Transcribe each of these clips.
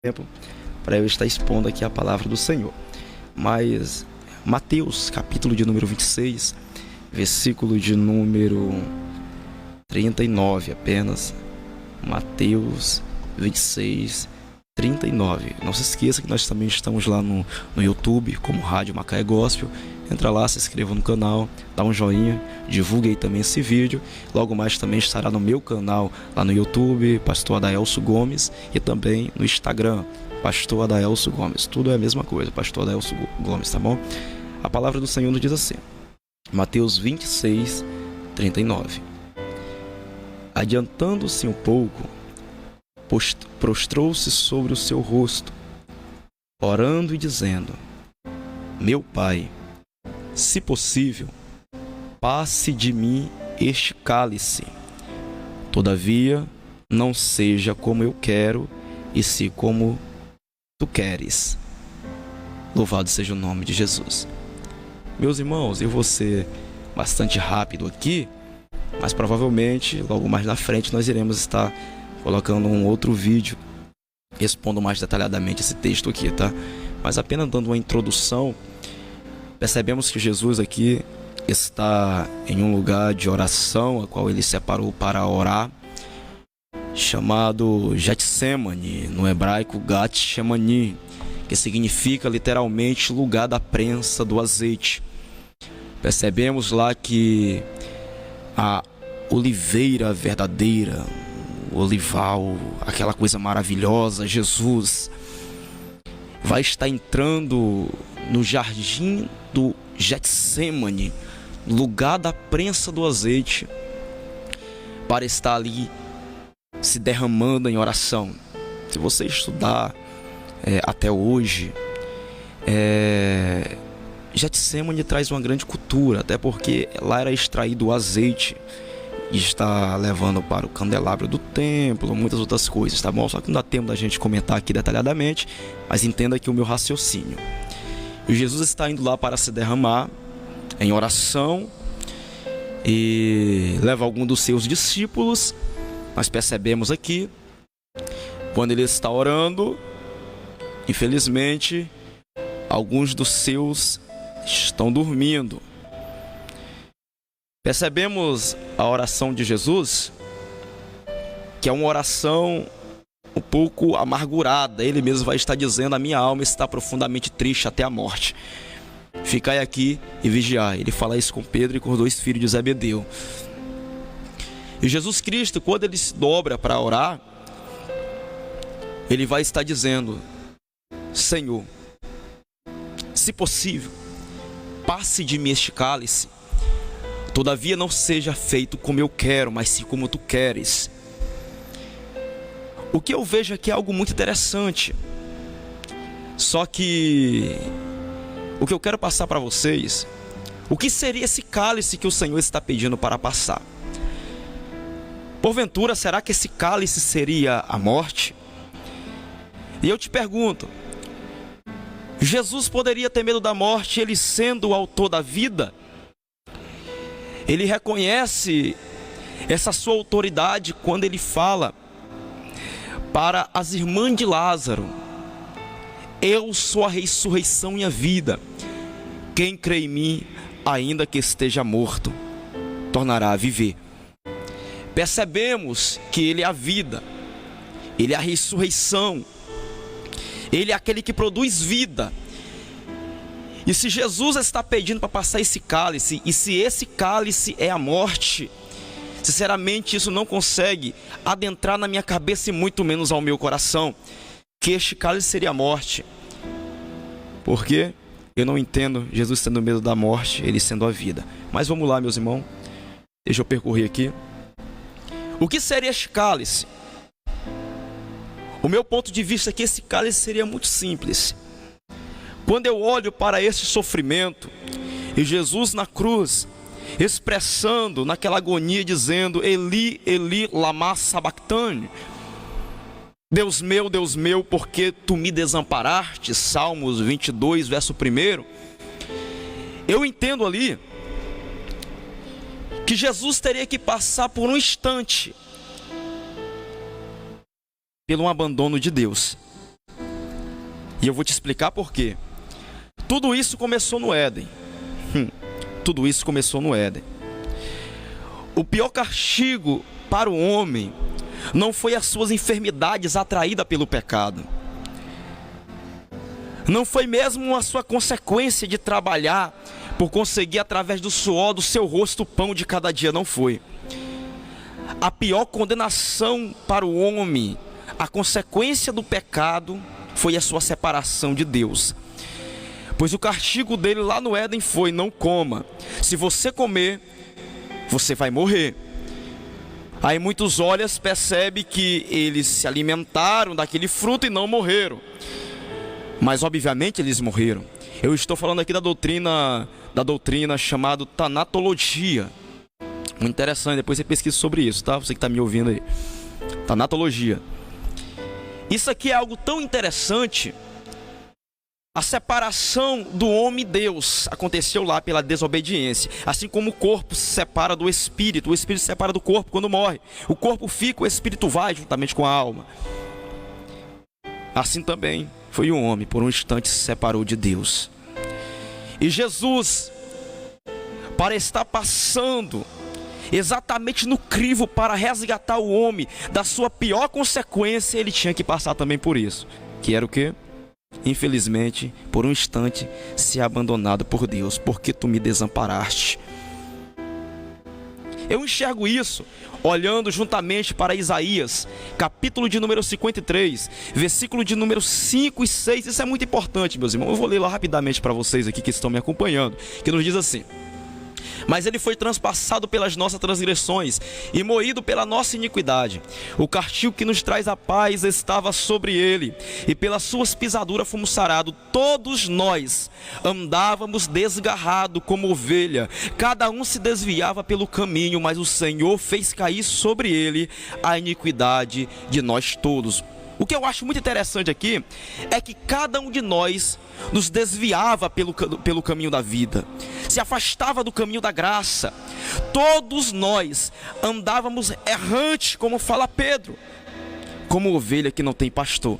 tempo para eu estar expondo aqui a palavra do Senhor. Mas Mateus, capítulo de número 26, versículo de número 39 apenas. Mateus 26, 39. Não se esqueça que nós também estamos lá no YouTube, como Rádio Macaé Gospel. Entra lá, se inscreva no canal, dá um joinha, divulgue aí também esse vídeo. Logo mais também estará no meu canal lá no YouTube, Pastor Adaelso Gomes, e também no Instagram, Pastor Adaelso Gomes. Tudo é a mesma coisa, Pastor Adaelso Gomes, tá bom? A palavra do Senhor nos diz assim, Mateus 26, 39. Adiantando-se um pouco, prostrou-se sobre o seu rosto, orando e dizendo: Meu Pai, se possível, passe de mim este cálice. Todavia, não seja como eu quero, e sim como tu queres. Louvado seja o nome de Jesus. Meus irmãos, eu vou ser bastante rápido aqui, mas provavelmente, logo mais na frente, nós iremos estar colocando um outro vídeo expondo mais detalhadamente esse texto aqui, tá? Mas apenas dando uma introdução, percebemos que Jesus aqui está em um lugar de oração, a qual ele separou para orar, chamado Getsemane, no hebraico Gat-Shemani, que significa literalmente lugar da prensa do azeite. Percebemos lá que a oliveira verdadeira, o olival, aquela coisa maravilhosa, Jesus, vai estar entrando no jardim do Getsemane, lugar da prensa do azeite, para estar ali se derramando em oração. Se você estudar até hoje, Getsemane traz uma grande cultura, até porque lá era extraído o azeite e está levando para o candelabro do templo, muitas outras coisas, tá bom? Só que não dá tempo da gente comentar aqui detalhadamente, mas entenda aqui o meu raciocínio. E Jesus está indo lá para se derramar em oração e leva algum dos seus discípulos. Nós percebemos aqui, quando ele está orando, infelizmente, alguns dos seus estão dormindo. Percebemos a oração de Jesus, que é uma oração um pouco amargurada. Ele mesmo vai estar dizendo: a minha alma está profundamente triste até a morte. Ficai aqui e vigiai. Ele fala isso com Pedro e com os dois filhos de Zebedeu. E Jesus Cristo, quando ele se dobra para orar, ele vai estar dizendo: Senhor, se possível, passe de mim este cálice. Todavia não seja feito como eu quero, mas sim como tu queres. O que eu vejo aqui é algo muito interessante. Só que o que eu quero passar para vocês, o que seria esse cálice que o Senhor está pedindo para passar? Porventura, será que esse cálice seria a morte? E eu te pergunto, Jesus poderia ter medo da morte, ele sendo o autor da vida? Ele reconhece essa sua autoridade quando ele fala para as irmãs de Lázaro: Eu sou a ressurreição e a vida. Quem crê em mim, ainda que esteja morto, tornará a viver. Percebemos que ele é a vida, ele é a ressurreição, ele é aquele que produz vida. E se Jesus está pedindo para passar esse cálice, e se esse cálice é a morte, sinceramente isso não consegue adentrar na minha cabeça e muito menos ao meu coração, que este cálice seria a morte. Por quê? Eu não entendo Jesus tendo medo da morte, ele sendo a vida. Mas vamos lá, meus irmãos, deixa eu percorrer aqui. O que seria este cálice? O meu ponto de vista é que esse cálice seria muito simples. Quando eu olho para esse sofrimento, e Jesus na cruz, expressando naquela agonia, dizendo: Eli, Eli, lama sabachthani, Deus meu, por que tu me desamparaste? Salmos 22, verso 1. Eu entendo ali que Jesus teria que passar por um instante pelo abandono de Deus. E eu vou te explicar por quê. Tudo isso começou no Éden. Tudo isso começou no Éden. O pior castigo para o homem não foi as suas enfermidades atraídas pelo pecado. Não foi mesmo a sua consequência de trabalhar por conseguir através do suor do seu rosto o pão de cada dia. Não foi. A pior condenação para o homem, a consequência do pecado, foi a sua separação de Deus. Pois o castigo dele lá no Éden foi: não coma. Se você comer, você vai morrer. Aí muitos olham, percebem que eles se alimentaram daquele fruto e não morreram. Mas obviamente eles morreram. Eu estou falando aqui da doutrina chamada tanatologia. Muito interessante, depois você pesquisa sobre isso, tá? Você que está me ouvindo aí. Tanatologia. Isso aqui é algo tão interessante. A separação do homem e Deus aconteceu lá pela desobediência. Assim como o corpo se separa do espírito, o espírito se separa do corpo quando morre. O corpo fica, o espírito vai juntamente com a alma. Assim também foi o homem, por um instante se separou de Deus. E Jesus, para estar passando exatamente no crivo para resgatar o homem da sua pior consequência, ele tinha que passar também por isso. Que era o quê? Infelizmente, por um instante, ser abandonado por Deus, porque tu me desamparaste. Eu enxergo isso olhando juntamente para Isaías, capítulo de número 53, versículo de número 5 e 6. Isso é muito importante, meus irmãos. Eu vou ler lá rapidamente para vocês aqui que estão me acompanhando, que nos diz assim: mas ele foi transpassado pelas nossas transgressões e moído pela nossa iniquidade. O castigo que nos traz a paz estava sobre ele, e pelas suas pisaduras fomos sarados. Todos nós andávamos desgarrados como ovelha, cada um se desviava pelo caminho, mas o Senhor fez cair sobre ele a iniquidade de nós todos. O que eu acho muito interessante aqui é que cada um de nós nos desviava pelo caminho da vida, se afastava do caminho da graça. Todos nós andávamos errantes, como fala Pedro, como ovelha que não tem pastor.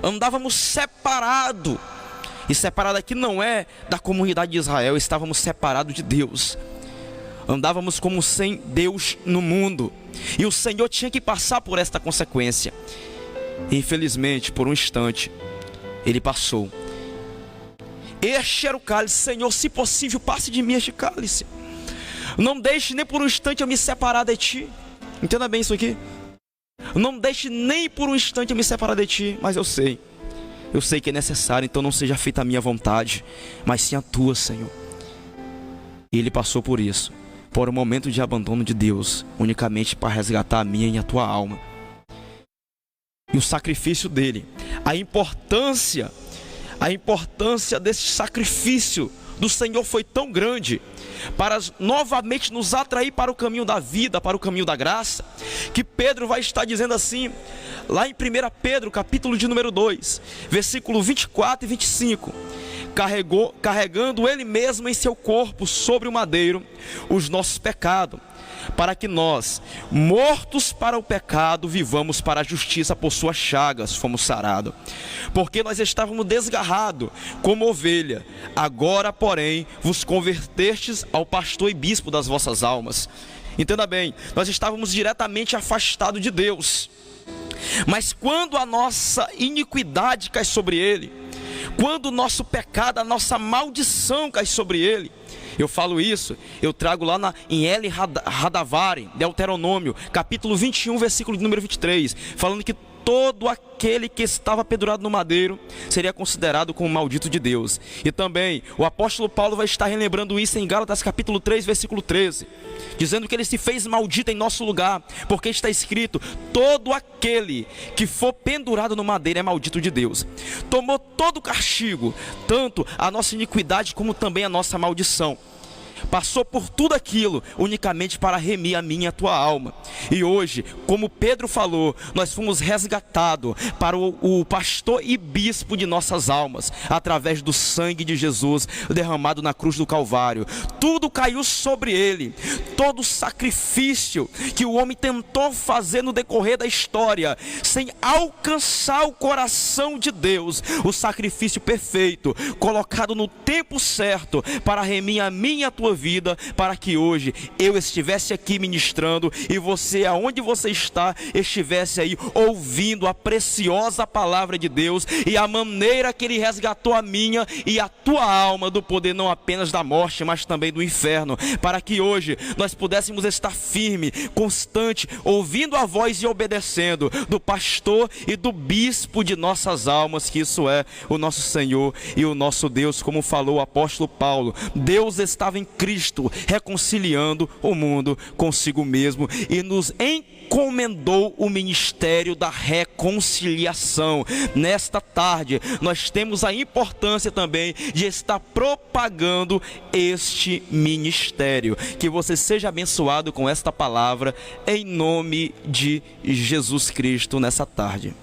Andávamos separado, e separado aqui não é da comunidade de Israel, estávamos separados de Deus. Andávamos como sem Deus no mundo, e o Senhor tinha que passar por esta consequência. Infelizmente, por um instante, ele passou. Este era o cálice. Senhor, se possível, passe de mim este cálice. Não deixe nem por um instante eu me separar de ti. Entenda bem isso aqui. Não deixe nem por um instante eu me separar de ti. Mas eu sei que é necessário. Então não seja feita a minha vontade, mas sim a tua, Senhor. E ele passou por isso, por um momento de abandono de Deus, unicamente para resgatar a minha e a tua alma. E o sacrifício dele, a importância desse sacrifício do Senhor foi tão grande, para novamente nos atrair para o caminho da vida, para o caminho da graça, que Pedro vai estar dizendo assim, lá em 1 Pedro, capítulo de número 2, versículo 24 e 25, carregando ele mesmo em seu corpo sobre o madeiro os nossos pecados, para que nós, mortos para o pecado, vivamos para a justiça. Por suas chagas fomos sarados. Porque nós estávamos desgarrados como ovelha, agora porém vos convertestes ao pastor e bispo das vossas almas. Entenda bem, nós estávamos diretamente afastados de Deus, mas quando a nossa iniquidade cai sobre ele, quando o nosso pecado, a nossa maldição cai sobre ele, eu falo isso, eu trago lá em El Hadavari, Deuteronômio, capítulo 21, versículo número 23, falando que todo aquele que estava pendurado no madeiro seria considerado como maldito de Deus. E também o apóstolo Paulo vai estar relembrando isso em Gálatas capítulo 3, versículo 13, dizendo que ele se fez maldito em nosso lugar, porque está escrito: todo aquele que for pendurado no madeiro é maldito de Deus. Tomou todo o castigo, tanto a nossa iniquidade como também a nossa maldição. passou por tudo aquilo unicamente para remir a minha e a tua alma. E hoje, como Pedro falou, nós fomos resgatados para o pastor e bispo de nossas almas, através do sangue de Jesus derramado na cruz do Calvário. Tudo caiu sobre ele, todo o sacrifício que o homem tentou fazer no decorrer da história, sem alcançar o coração de Deus, o sacrifício perfeito, colocado no tempo certo, para remir a minha e a tua vida, para que hoje eu estivesse aqui ministrando e você, aonde você está, estivesse aí ouvindo a preciosa palavra de Deus e a maneira que Ele resgatou a minha e a tua alma do poder não apenas da morte, mas também do inferno, para que hoje nós pudéssemos estar firme, constante, ouvindo a voz e obedecendo do pastor e do bispo de nossas almas, que isso é o nosso Senhor e o nosso Deus. Como falou o apóstolo Paulo, Deus estava em Cristo reconciliando o mundo consigo mesmo e nos encomendou o ministério da reconciliação. Nesta tarde nós temos a importância também de estar propagando este ministério. Que você seja abençoado com esta palavra em nome de Jesus Cristo nessa tarde.